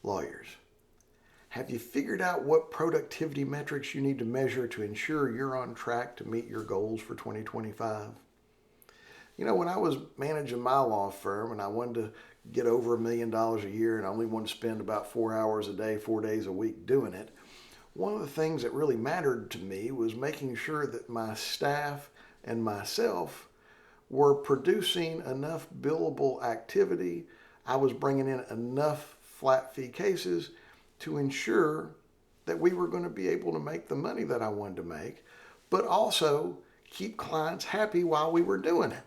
lawyers? Have you figured out what productivity metrics you need to measure to ensure you're on track to meet your goals for 2025? You know, when I was managing my law firm and I wanted to get over $1 million a year and I only wanted to spend about 4 hours a day, 4 days a week doing it, one of the things that really mattered to me was making sure that my staff and myself were producing enough billable activity. I was bringing in enough flat fee cases to ensure that we were going to be able to make the money that I wanted to make, but also keep clients happy while we were doing it.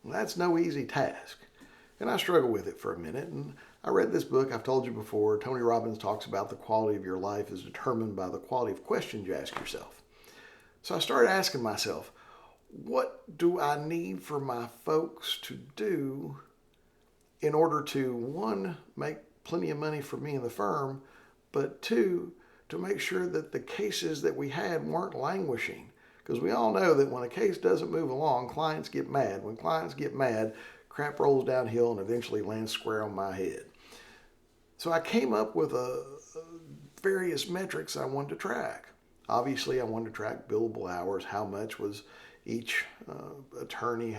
That's no easy task. And I struggled with it for a minute. And I read this book, I've told you before. Tony Robbins talks about the quality of your life is determined by the quality of questions you ask yourself. So I started asking myself, what do I need for my folks to do in order to, one, make plenty of money for me and the firm, but two, to make sure that the cases that we had weren't languishing. Because we all know that when a case doesn't move along, clients get mad. When clients get mad, crap rolls downhill and eventually lands square on my head. So I came up with various metrics I wanted to track. Obviously, I wanted to track billable hours. How much was each attorney,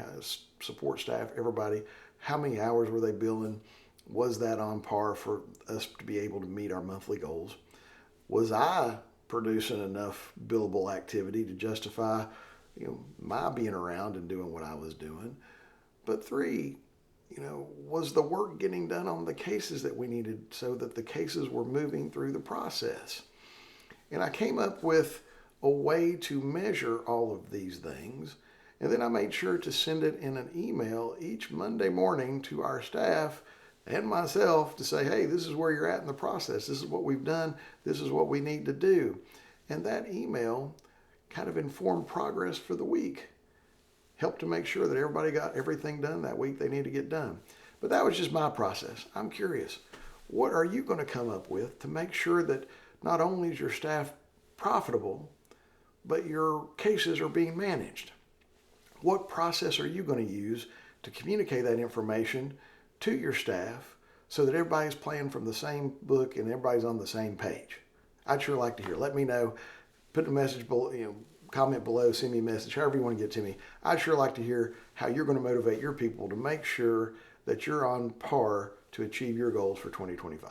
support staff, everybody, how many hours were they billing? Was that on par for us to be able to meet our monthly goals? Was I producing enough billable activity to justify, my being around and doing what I was doing? But three, was the work getting done on the cases that we needed so that the cases were moving through the process? And I came up with a way to measure all of these things. And then I made sure to send it in an email each Monday morning to our staff and myself to say, hey, this is where you're at in the process. This is what we've done. This is what we need to do. And that email kind of informed progress for the week. Helped to make sure that everybody got everything done that week they need to get done. But that was just my process. I'm curious, what are you going to come up with to make sure that not only is your staff profitable, but your cases are being managed? What process are you going to use to communicate that information to your staff so that everybody's playing from the same book and everybody's on the same page? I'd sure like to hear. Let me know. Put a message below, comment below, send me a message, however you want to get to me. I'd sure like to hear how you're going to motivate your people to make sure that you're on par to achieve your goals for 2025.